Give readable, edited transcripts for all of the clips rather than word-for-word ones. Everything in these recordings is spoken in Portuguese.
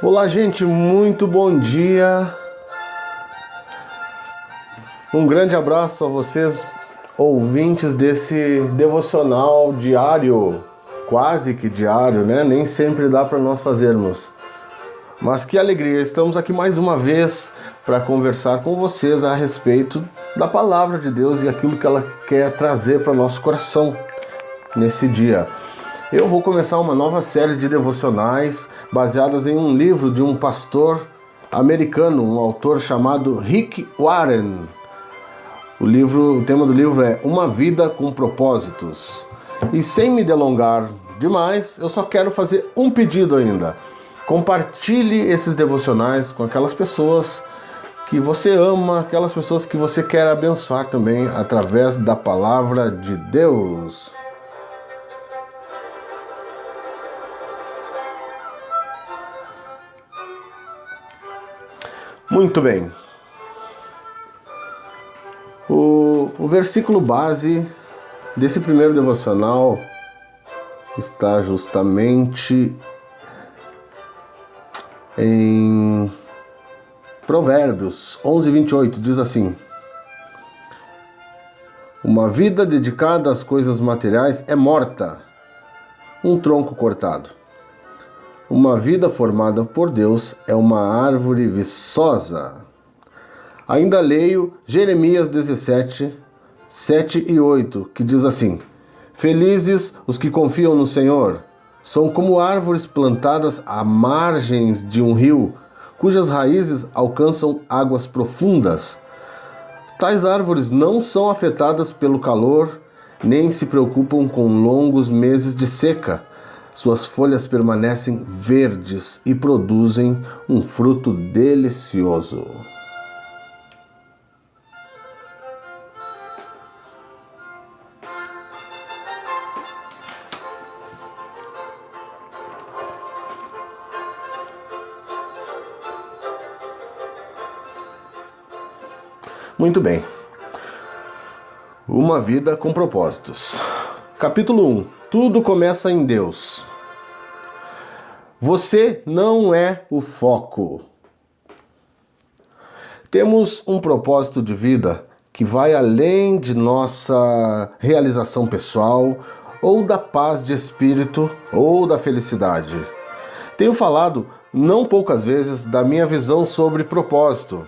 Olá, gente, muito bom dia. Um grande abraço a vocês, ouvintes desse devocional diário, quase que diário, né? Nem sempre dá para nós fazermos. Mas que alegria, estamos aqui mais uma vez para conversar com vocês a respeito da palavra de Deus e aquilo que ela quer trazer para o nosso coração nesse dia. Eu vou começar uma nova série de devocionais baseadas em um livro de um pastor americano, um autor chamado Rick Warren. O tema do livro é Uma Vida com Propósitos. E sem me delongar demais, eu só quero fazer um pedido ainda. Compartilhe esses devocionais com aquelas pessoas que você ama, aquelas pessoas que você quer abençoar também através da palavra de Deus. Muito bem. O versículo base desse primeiro devocional está justamente em Provérbios 11:28, diz assim: Uma vida dedicada às coisas materiais é morta, um tronco cortado. Uma vida formada por Deus é uma árvore viçosa. Ainda leio Jeremias 17, 7 e 8, que diz assim: Felizes os que confiam no Senhor, são como árvores plantadas à margens de um rio, cujas raízes alcançam águas profundas. Tais árvores não são afetadas pelo calor, nem se preocupam com longos meses de seca. Suas folhas permanecem verdes e produzem um fruto delicioso. Muito bem. Uma vida com propósitos. Capítulo 1. Tudo começa em Deus. Você não é o foco. Temos um propósito de vida que vai além de nossa realização pessoal, ou da paz de espírito, ou da felicidade. Tenho falado não poucas vezes da minha visão sobre propósito.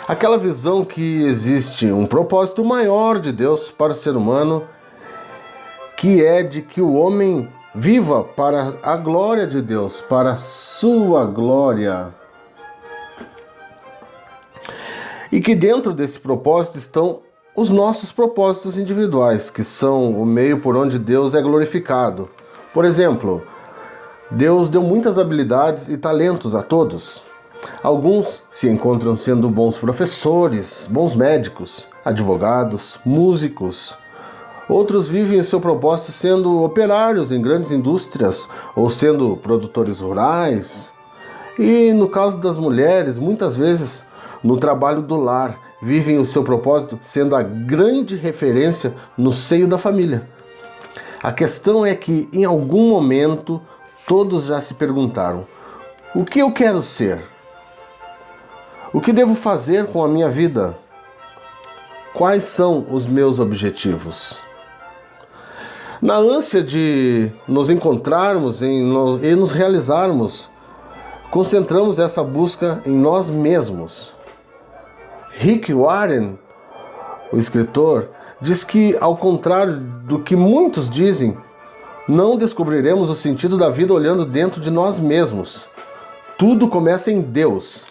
Aquela visão que existe um propósito maior de Deus para o ser humano, que é de que o homem viva para a glória de Deus, para a sua glória. E que dentro desse propósito estão os nossos propósitos individuais, que são o meio por onde Deus é glorificado. Por exemplo, Deus deu muitas habilidades e talentos a todos. Alguns se encontram sendo bons professores, bons médicos, advogados, músicos. Outros vivem o seu propósito sendo operários em grandes indústrias ou sendo produtores rurais. E no caso das mulheres, muitas vezes no trabalho do lar, vivem o seu propósito sendo a grande referência no seio da família. A questão é que em algum momento todos já se perguntaram: o que eu quero ser? O que devo fazer com a minha vida? Quais são os meus objetivos? Na ânsia de nos encontrarmos e nos realizarmos, concentramos essa busca em nós mesmos. Rick Warren, o escritor, diz que, ao contrário do que muitos dizem, não descobriremos o sentido da vida olhando dentro de nós mesmos. Tudo começa em Deus.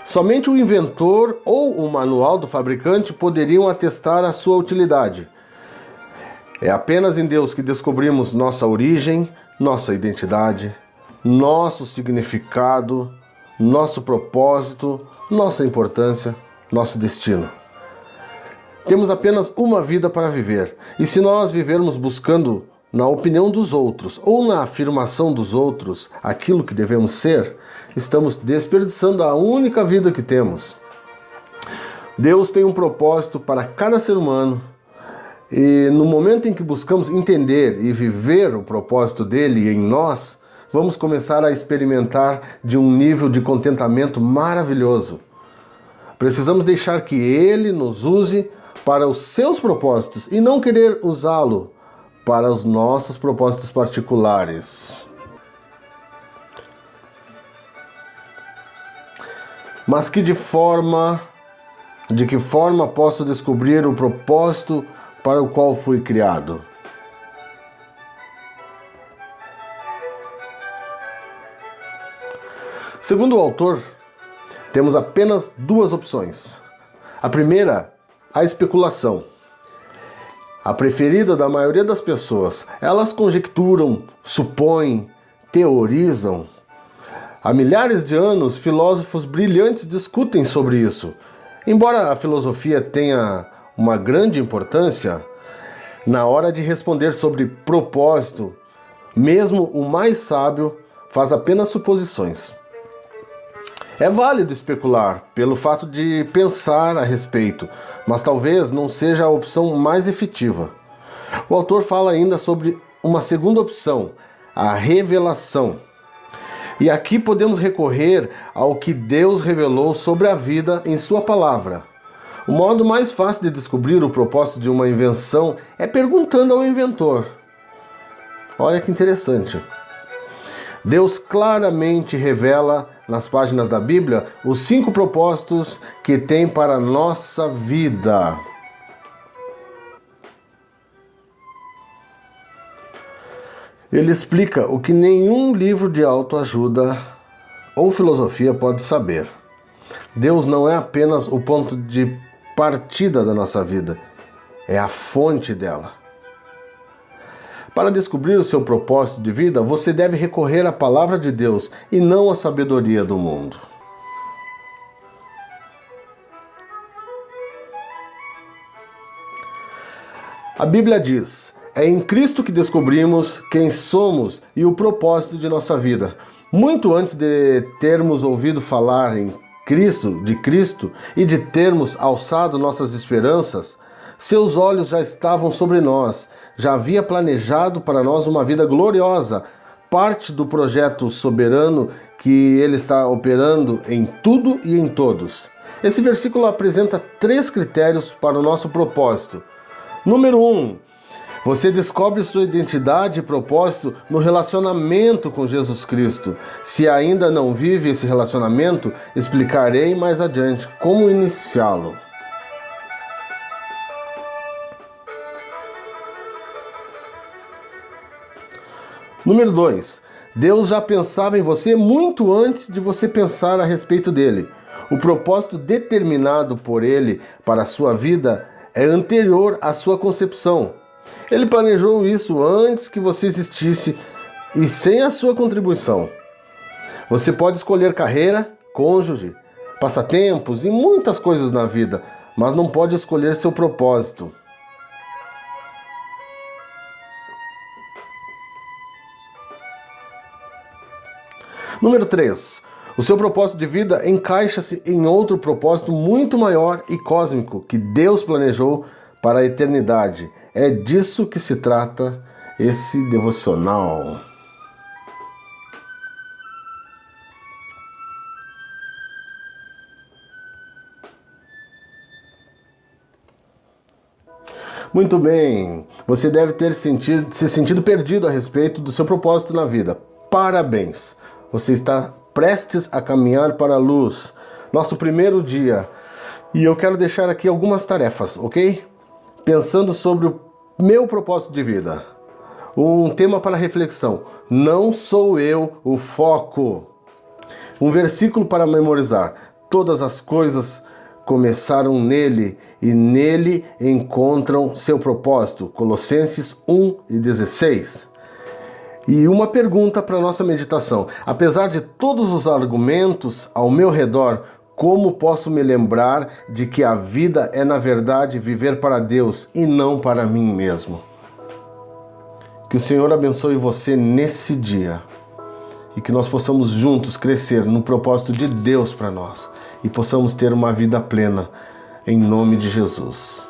Somente o inventor ou o manual do fabricante poderiam atestar a sua utilidade. É apenas em Deus que descobrimos nossa origem, nossa identidade, nosso significado, nosso propósito, nossa importância, nosso destino. Temos apenas uma vida para viver, e se nós vivermos buscando na opinião dos outros ou na afirmação dos outros aquilo que devemos ser, estamos desperdiçando a única vida que temos. Deus tem um propósito para cada ser humano, e no momento em que buscamos entender e viver o propósito dele em nós, vamos começar a experimentar de um nível de contentamento maravilhoso. Precisamos deixar que Ele nos use para os seus propósitos e não querer usá-lo para os nossos propósitos particulares. Mas de que forma posso descobrir o propósito para o qual fui criado? Segundo o autor, temos apenas duas opções. A primeira, a especulação. A preferida da maioria das pessoas. Elas conjecturam, supõem, teorizam. Há milhares de anos, filósofos brilhantes discutem sobre isso. Embora a filosofia tenha uma grande importância, na hora de responder sobre propósito, mesmo o mais sábio faz apenas suposições. É válido especular pelo fato de pensar a respeito, mas talvez não seja a opção mais efetiva. O autor fala ainda sobre uma segunda opção, a revelação. E aqui podemos recorrer ao que Deus revelou sobre a vida em sua palavra. O modo mais fácil de descobrir o propósito de uma invenção é perguntando ao inventor. Olha que interessante. Deus claramente revela nas páginas da Bíblia os 5 propósitos que tem para a nossa vida. Ele explica o que nenhum livro de autoajuda ou filosofia pode saber. Deus não é apenas o ponto de partida da nossa vida, é a fonte dela. Para descobrir o seu propósito de vida, você deve recorrer à palavra de Deus e não à sabedoria do mundo. A Bíblia diz: é em Cristo que descobrimos quem somos e o propósito de nossa vida. Muito antes de termos ouvido falar de Cristo e de termos alçado nossas esperanças, seus olhos já estavam sobre nós, já havia planejado para nós uma vida gloriosa, parte do projeto soberano que Ele está operando em tudo e em todos. Esse versículo apresenta 3 critérios para o nosso propósito. Número 1, você descobre sua identidade e propósito no relacionamento com Jesus Cristo. Se ainda não vive esse relacionamento, explicarei mais adiante como iniciá-lo. Número 2. Deus já pensava em você muito antes de você pensar a respeito dele. O propósito determinado por ele para a sua vida é anterior à sua concepção. Ele planejou isso antes que você existisse e sem a sua contribuição. Você pode escolher carreira, cônjuge, passatempos e muitas coisas na vida, mas não pode escolher seu propósito. Número 3. O seu propósito de vida encaixa-se em outro propósito muito maior e cósmico que Deus planejou para a eternidade. É disso que se trata esse devocional. Muito bem, você deve ter se sentido perdido a respeito do seu propósito na vida. Parabéns! Você está prestes a caminhar para a luz. Nosso primeiro dia. E eu quero deixar aqui algumas tarefas, ok? Pensando sobre o meu propósito de vida. Um tema para reflexão. Não sou eu o foco. Um versículo para memorizar. Todas as coisas começaram nele e nele encontram seu propósito. Colossenses 1:16. E uma pergunta para nossa meditação. Apesar de todos os argumentos ao meu redor, como posso me lembrar de que a vida é, na verdade, viver para Deus e não para mim mesmo? Que o Senhor abençoe você nesse dia e que nós possamos juntos crescer no propósito de Deus para nós e possamos ter uma vida plena, em nome de Jesus.